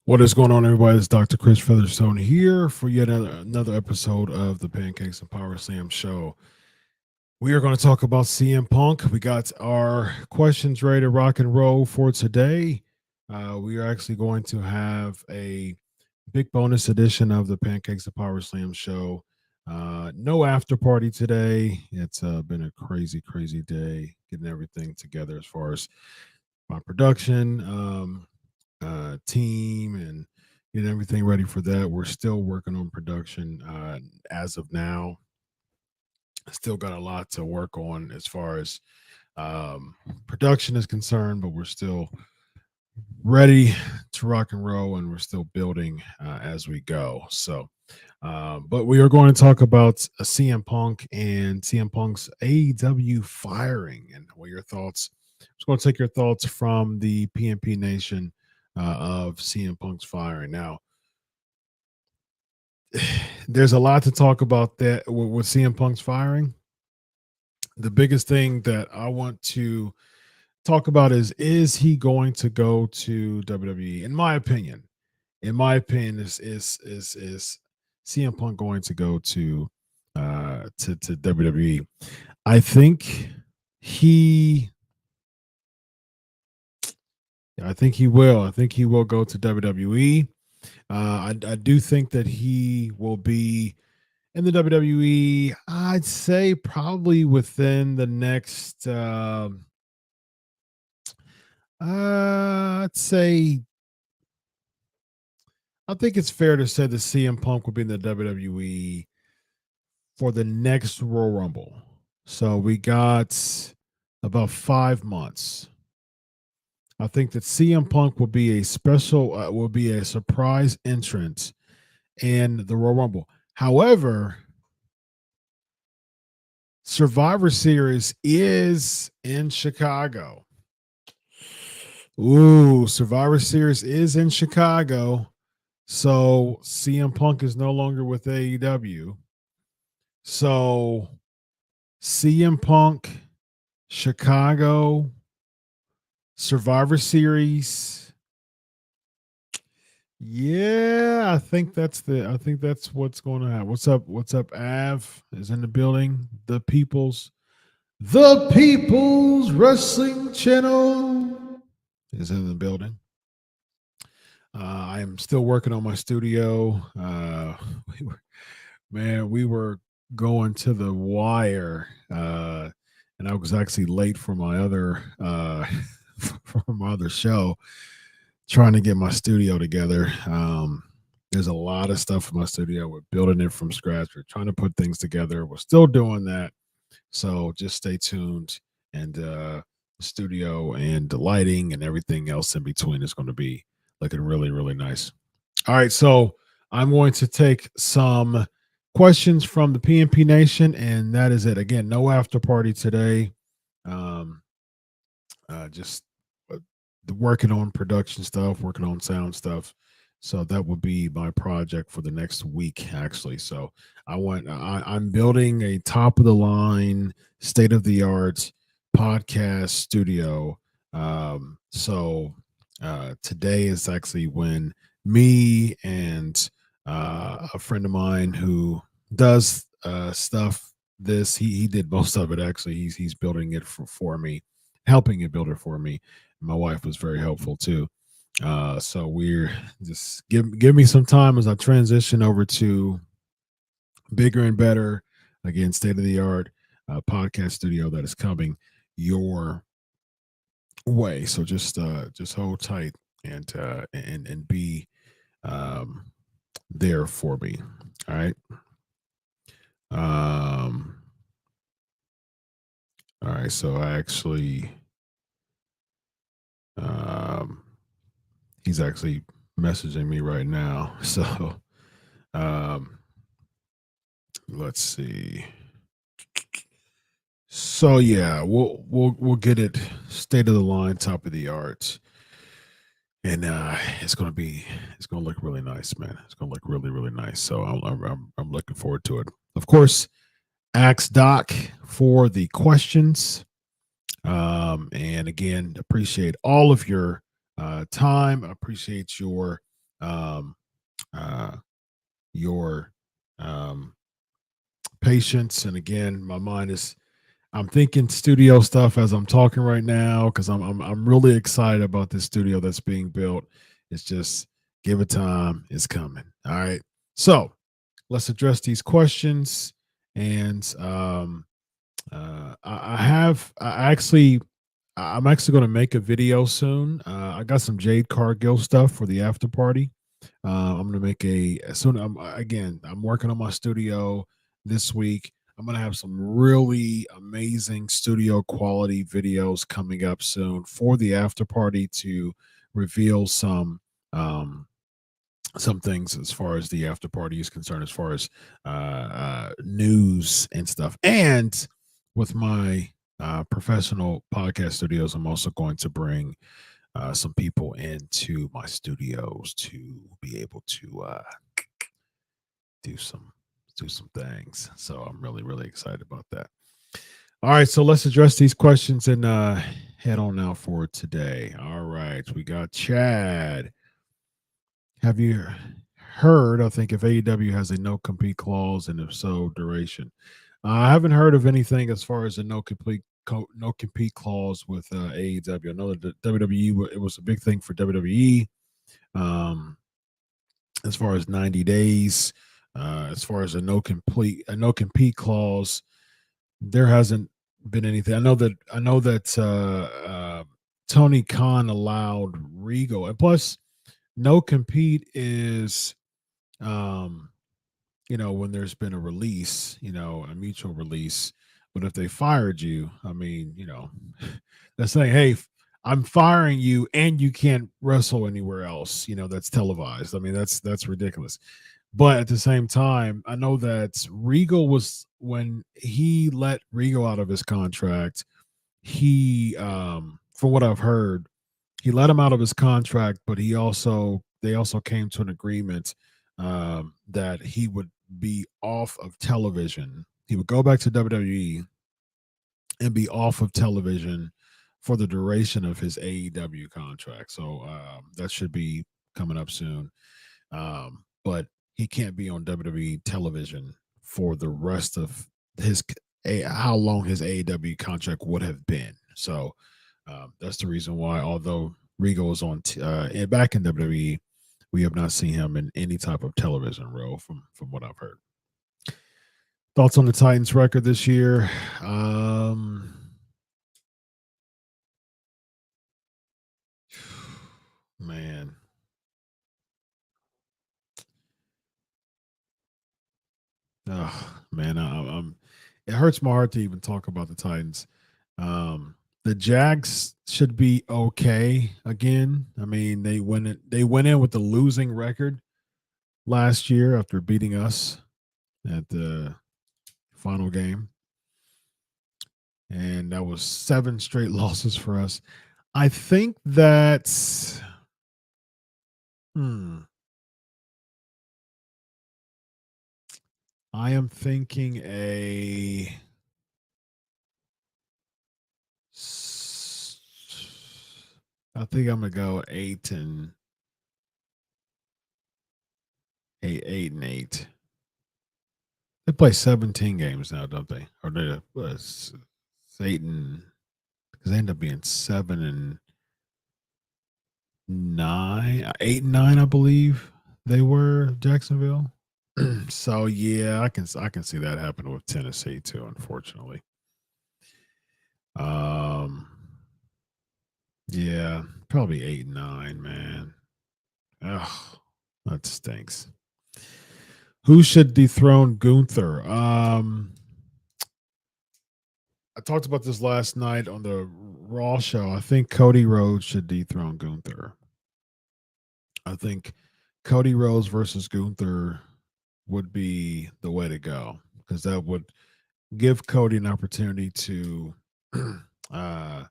What is going on, everybody? It's Dr. Chris Featherstone here for yet another episode of the Pancakes and Powerslams Show. We are going to talk about CM Punk. We got our questions ready to rock and roll for today. We are actually going to have a big bonus edition of the Pancakes and Powerslams Show. No after party today. It's been a crazy, crazy day getting everything together as far as my production. Team and getting everything ready for that. We're still working on production as of now. Still got a lot to work on as far as production is concerned, but we're still ready to rock and roll and we're still building as we go. So, but we are going to talk about CM Punk and CM Punk's AEW firing and what your thoughts. I'm just going to take your thoughts from the PNP Nation of CM Punk's firing. Now, there's a lot to talk about that with CM Punk's firing. The biggest thing that I want to talk about is he going to go to WWE? In my opinion, is CM Punk going to go to WWE? I think he I think he will. I think he will go to WWE. I do think that he will be in the WWE. I'd say probably within the next. I'd say. I think it's fair to say that CM Punk will be in the WWE for the next Royal Rumble. So we got about 5 months. I think that CM Punk will be a surprise entrant in the Royal Rumble. However, Survivor Series is in Chicago. Ooh, Survivor Series is in Chicago. So CM Punk is no longer with AEW. So CM Punk, Chicago, Survivor Series. Yeah, I think that's what's going to happen. What's up? What's up? Av is in the building. The People's Wrestling Channel is in the building. I am still working on my studio. We were going to the wire, and I was actually late for my other for my other show, trying to get my studio together. There's a lot of stuff in my studio. We're building it from scratch. We're trying to put things together. We're still doing that. So just stay tuned. And the studio and the lighting and everything else in between is going to be looking really, really nice. All right. So I'm going to take some questions from the PNP Nation, and that is it. Again, no after party today. Just working on production stuff, working on sound stuff. So that would be my project for the next week, actually. So I'm building a top of the line, state of the art podcast studio. So today is actually when me and a friend of mine who does stuff. He did most of it actually. He's building it for me, helping it build it for me. My wife was very helpful too. So we're just give me some time as I transition over to bigger and better, again, state of the art podcast studio that is coming your way. So just hold tight and be there for me. All right. All right. So I actually he's actually messaging me right now. So let's see. So yeah, we'll get it state of the line, top of the art, and it's gonna look really nice, man. It's gonna look really, really nice. So I'm looking forward to it. Of course, ask Doc for the questions. And again, appreciate all of your time. I appreciate your um, your um, patience. And again, my mind is, I'm thinking studio stuff as I'm talking right now because I'm really excited about this studio that's being built. It's just give it time, it's coming. All right. So let's address these questions. And I'm actually going to make a video soon. I got some Jade Cargill stuff for the after party. I'm gonna make a as soon. I'm working on my studio this week. I'm gonna have some really amazing studio quality videos coming up soon for the after party to reveal some things as far as the after party is concerned, as far as news and stuff. And with my professional podcast studios, I'm also going to bring some people into my studios to be able to do some do some things. So I'm really excited about that. All right, so let's address these questions and head on now for today. All right, we got Chad. Have you heard, I think, if AEW has a no compete clause, and if so, duration? I haven't heard of anything as far as a no compete clause with AEW. I know that the WWE, it was a big thing for WWE. Um, as far as 90 days, as far as a no compete clause, there hasn't been anything. I know that Tony Khan allowed Regal, and plus no compete is um when there's been a release, a mutual release. But if they fired you, I mean, they're saying, hey, I'm firing you and you can't wrestle anywhere else, that's televised. I mean, that's ridiculous. But at the same time, I know that Regal was, when he let Regal out of his contract, he from what I've heard, he let him out of his contract, but they also came to an agreement that he would be off of television. He would go back to WWE and be off of television for the duration of his AEW contract. So that should be coming up soon. But he can't be on WWE television for the rest of how long his AEW contract would have been. So that's the reason why, although Regal is back in WWE, we have not seen him in any type of television role from what I've heard. Thoughts on the Titans record this year? Man, oh, man, I'm. It hurts my heart to even talk about the Titans. The Jags should be okay again. I mean, They went in with the losing record last year after beating us at the final game, and that was 7 straight losses for us. I think that. Hmm. I am thinking I think I'm gonna go 8 and 8. They play 17 games now, don't they? Or they it's 'cause they end up being 7-9, 8-9, I believe they were Jacksonville. So yeah, I can see that happen with Tennessee too, unfortunately. Um, yeah, probably 8-9, man. Ugh, that stinks. Who should dethrone Gunther? I talked about this last night on the Raw show. I think Cody Rhodes should dethrone Gunther. I think Cody Rhodes versus Gunther would be the way to go, because that would give Cody an opportunity to uh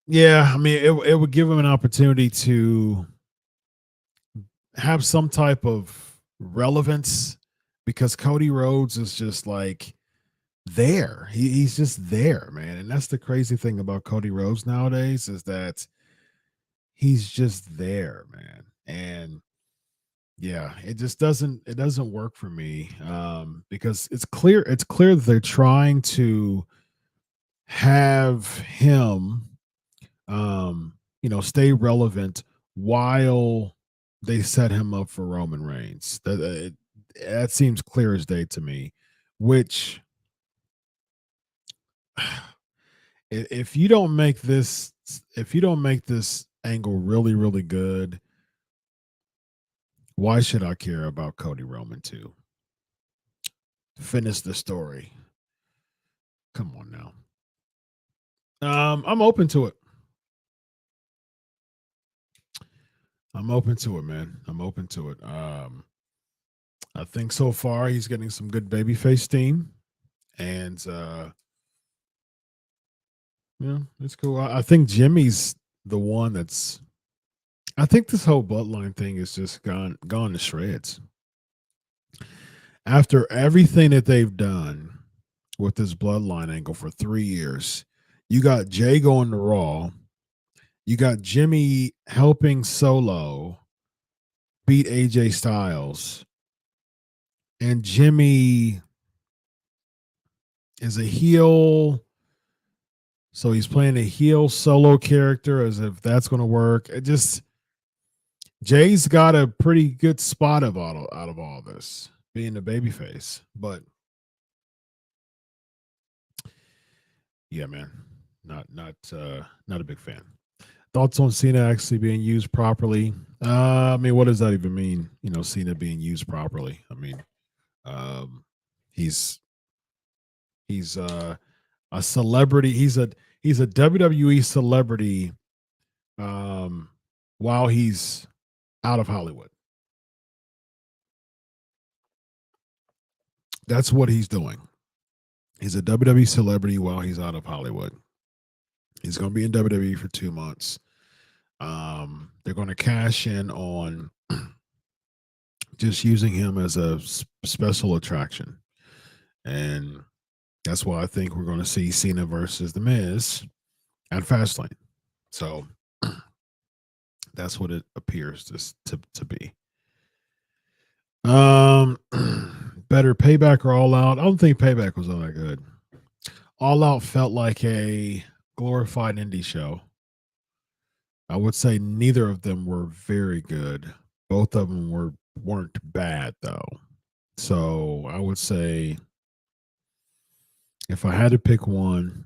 yeah, I mean, it would give him an opportunity to have some type of relevance, because Cody Rhodes is just like there. He's just there, man. And that's the crazy thing about Cody Rhodes nowadays, is that he's just there, man. And yeah, it doesn't work for me, because it's clear that they're trying to have him, stay relevant while they set him up for Roman Reigns. That seems clear as day to me. Which, if you don't make this, angle really, really good, why should I care about Cody Roman too? Finish the story. Come on now. I'm open to it. I'm open to it, man. I'm open to it. I think so far he's getting some good babyface steam, and it's cool. I think Jimmy's the one that's. I think this whole bloodline thing is just gone to shreds. After everything that they've done with this bloodline angle for 3 years, you got Jay going to Raw. You got Jimmy helping Solo beat AJ Styles. And Jimmy is a heel. So he's playing a heel Solo character as if that's going to work. Jay's got a pretty good spot out of all this, being the babyface. But yeah, man, not a big fan. Thoughts on Cena actually being used properly? I mean, what does that even mean? Cena being used properly. I mean, he's a celebrity. He's a WWE celebrity, while he's out of Hollywood. That's what he's doing. He's a WWE celebrity while he's out of Hollywood. He's going to be in WWE for 2 months. They're going to cash in on just using him as a special attraction. And that's why I think we're going to see Cena versus The Miz at Fastlane. So that's what it appears to be. Better Payback or All Out? I don't think Payback was all that good. All Out felt like a glorified indie show. I would say neither of them were very good. Both of them weren't bad though. So I would say if I had to pick one,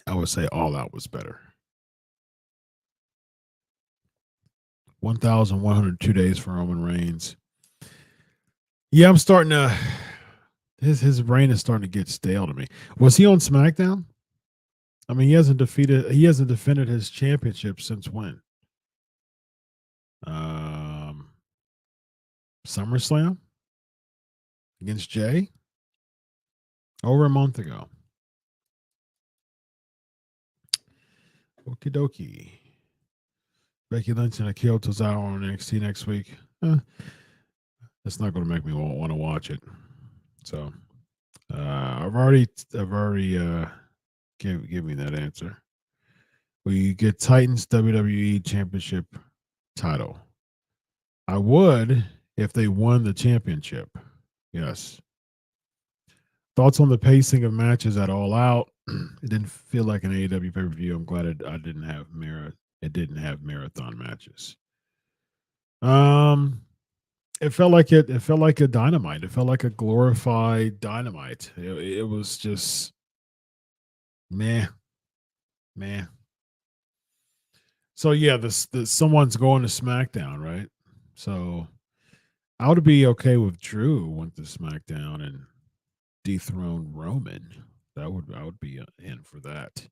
I would say All Out was better. 1,102 days for Roman Reigns. Yeah, I'm starting to. His reign is starting to get stale to me. Was he on SmackDown? I mean, he hasn't defended his championship since when? SummerSlam against Jay? Over a month ago. Okie dokie. Becky Lynch and Akio Tozawa on NXT next week. That's not going to make me want to watch it. So I've already give me that answer. Will you get Titans WWE Championship title? I would if they won the championship. Yes. Thoughts on the pacing of matches at All Out? It didn't feel like an AEW pay-per-view. I'm glad it didn't have marathon matches. It felt like a Dynamite. It felt like a glorified Dynamite. It was just meh. So yeah, this someone's going to SmackDown, right? So I would be okay with Drew went to SmackDown and dethroned Roman. I would be in for that.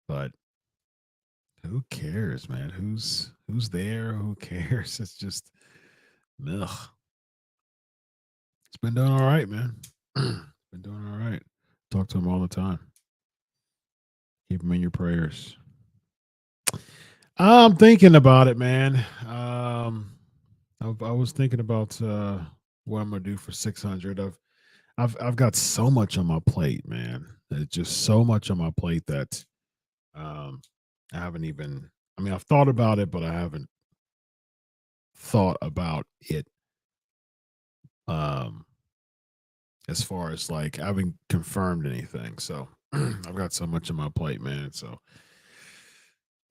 But who cares, man? Who's there? Who cares? It's just, ugh. It's been doing all right, man. Been doing all right. Talk to him all the time. Keep him in your prayers. I'm thinking about it, man. I was thinking about what I'm gonna do for 600. I've got so much on my plate, man. It's just so much on my plate that I haven't even. I mean, I've thought about it, but I haven't thought about it. Um, as far as like I haven't confirmed anything, so I've got so much on my plate, man. So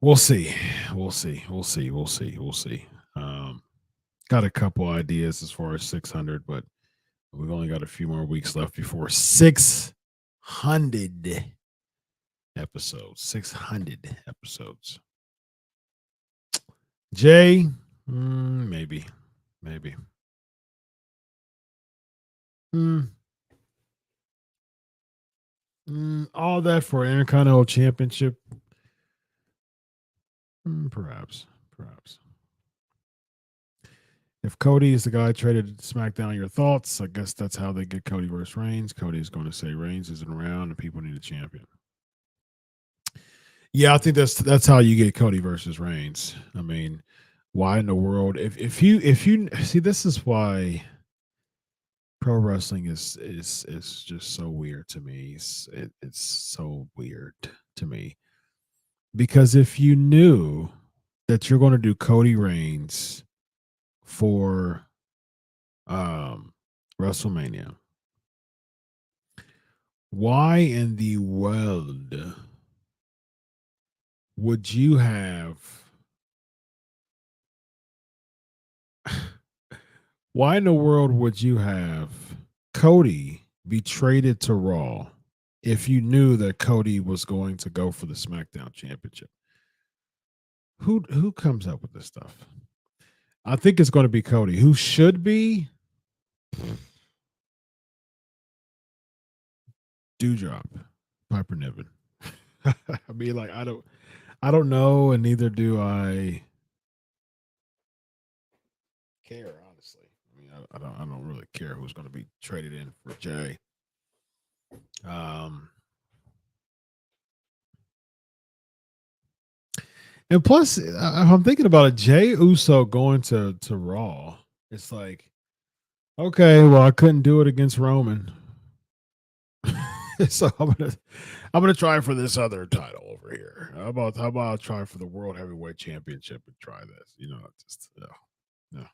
we'll see, we'll see, we'll see, we'll see, we'll see. Got a couple ideas as far as 600, but we've only got a few more weeks left before 600 episodes. 600 episodes. Jay, maybe, maybe. Mm, all that for an Intercontinental Championship. Perhaps, perhaps. If Cody is the guy traded to SmackDown, your thoughts? I guess that's how they get Cody versus Reigns. Cody is going to say Reigns isn't around and people need a champion. Yeah, I think that's how you get Cody versus Reigns. I mean, why in the world? If you see, this is why pro wrestling is just so weird to me. It's so weird to me because if you knew that you're going to do Cody Reigns for WrestleMania, why in the world would you have why in the world would you have Cody be traded to Raw if you knew that Cody was going to go for the SmackDown Championship? Who comes up with this stuff? I think it's going to be Cody. Who should be Dewdrop, Piper Niven. I mean, like I don't know, and neither do I care. Honestly, I mean, I don't really care who's going to be traded in for Jay. Um, and plus, if I'm thinking about it, Jay Uso going to Raw, it's like, okay, well, I couldn't do it against Roman, so I'm gonna try for this other title over here. How about try for the World Heavyweight Championship and try this? You know, just no.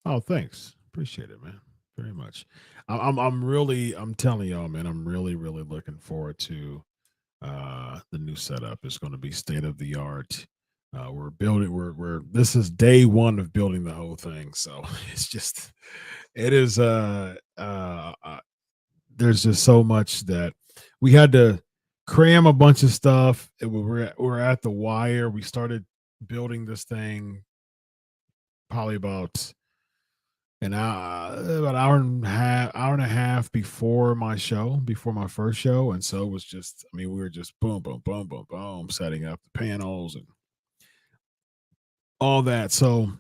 Oh, thanks. Appreciate it, man. Very much. I'm telling y'all, man, I'm really looking forward to the new setup. It's going to be state of the art. We're building we're this is day one of building the whole thing. So it's just it is there's just so much that we had to cram a bunch of stuff. We're at the wire. We started building this thing probably about hour and a half before my first show, and so it was just, I mean, we were just boom, boom, boom, boom, boom, setting up the panels and all that. So,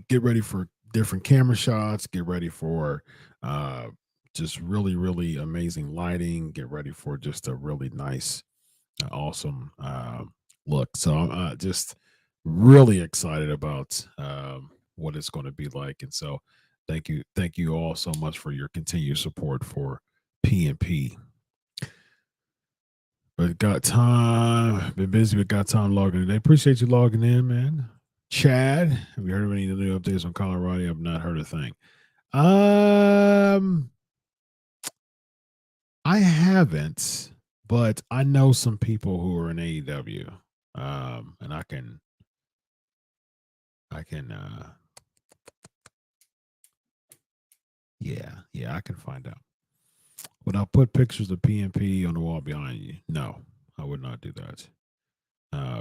get ready for different camera shots. Get ready for uh, just really amazing lighting. Get ready for just a really nice, awesome look. So I'm just really excited about what it's going to be like. And so thank you all so much for your continued support for PNP. But got time, been busy, but got time logging today. Appreciate you logging in, man. Chad, have you heard of any new updates on Colorado? I've not heard a thing. Um, I haven't, but I know some people who are in AEW. And I can yeah, I can find out. Would I put pictures of PNP on the wall behind you? No, I would not do that.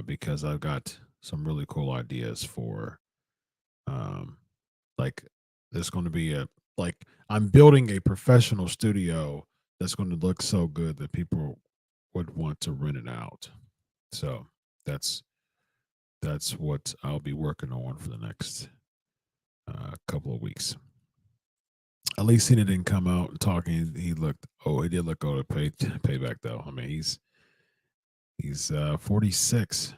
Because I've got some really cool ideas for um like there's going to be a like I'm building a professional studio that's going to look so good that people would want to rent it out. So that's what I'll be working on for the next couple of weeks. At least he didn't come out and talking. He looked. Oh, he did look old at payback though. I mean, he's 46,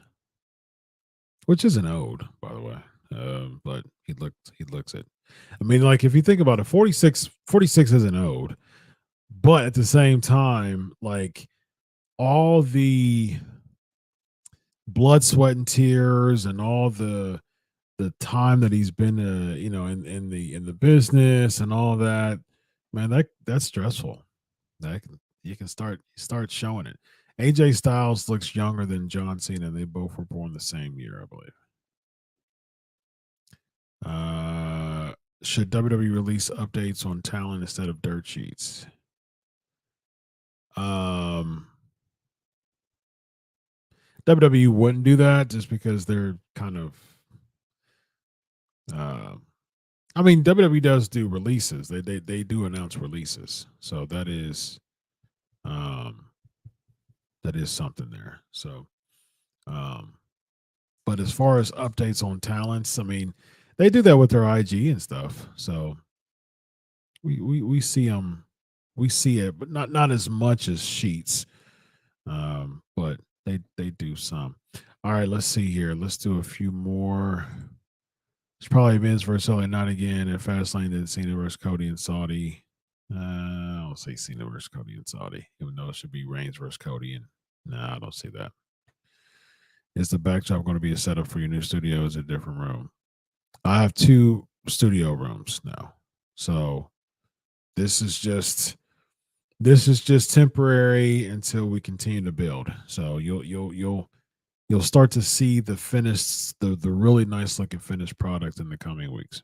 which isn't old, by the way. but he looks it. I mean, like if you think about it, 46 isn't old, but at the same time, like all the blood, sweat, and tears, and all the time that he's been, in the business and all that, man, that's stressful. That you can start showing it. AJ Styles looks younger than John Cena. They both were born the same year, I believe. Should WWE release updates on talent instead of dirt sheets? Um, WWE wouldn't do that just because they're kind of. Uh, I mean, WWE does do releases. They do announce releases, so um, that is something there. So, um, but as far as updates on talents, I mean, they do that with their IG and stuff. So we see them, we see it, but not as much as sheets. But they do some. All right, let's see here. Let's do a few more. It's probably Vince versus LA Knight again at Fastlane. Then Cena versus Cody and Saudi. I'll say Cena versus Cody and Saudi, even though it should be Reigns versus Cody. And no, I don't see that. Is the backdrop going to be a setup for your new studio? Is it a different room? I have 2 studio rooms now, so this is just temporary until we continue to build. So you'll start to see the finished, the really nice looking finished product in the coming weeks.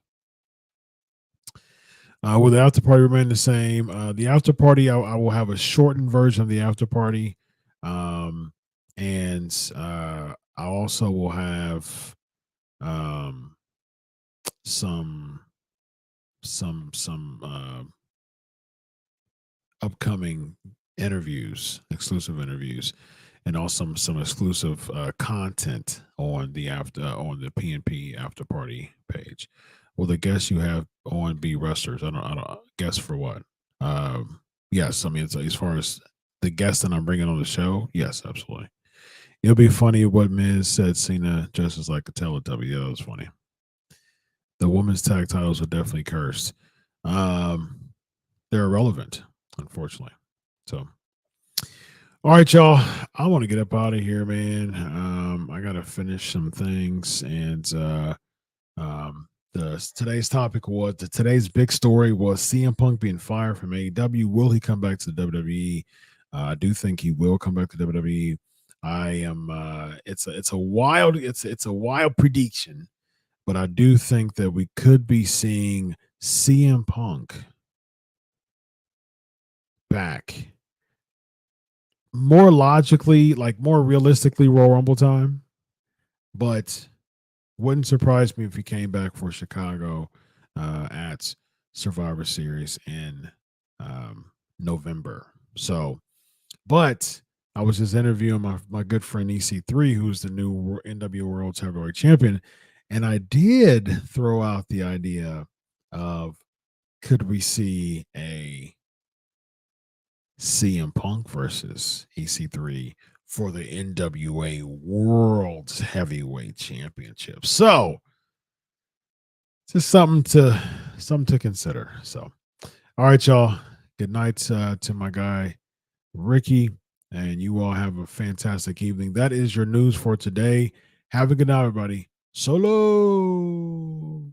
Will the after party remain the same? The after party, I will have a shortened version of the after party, and I also will have some upcoming interviews, exclusive interviews, and also some exclusive content on the PNP after party page. Will the guests you have on be wrestlers? I don't guess for what. Yes, I mean as far as the guests that I'm bringing on the show, yes, absolutely. It'll be funny what Miz said Cena dresses like a Teletubby. Yeah, that was funny. The women's tag titles are definitely cursed. Um, they're irrelevant, unfortunately. So, all right, y'all. I want to get up out of here, man. I gotta finish some things, and today's topic was today's big story was CM Punk being fired from AEW. Will he come back to the WWE? I do think he will come back to WWE. I am. It's a wild. It's a wild prediction, but I do think that we could be seeing CM Punk back more logically, like more realistically, Royal Rumble time. But wouldn't surprise me if he came back for Chicago at Survivor Series in November. So, but I was just interviewing my good friend EC3, who's the new NW World Heavyweight Champion, and I did throw out the idea of could we see a CM Punk versus EC3 for the NWA World Heavyweight Championship. So, just something to consider. So, all right, y'all. Good night to my guy Ricky, and you all have a fantastic evening. That is your news for today. Have a good night, everybody. Solo.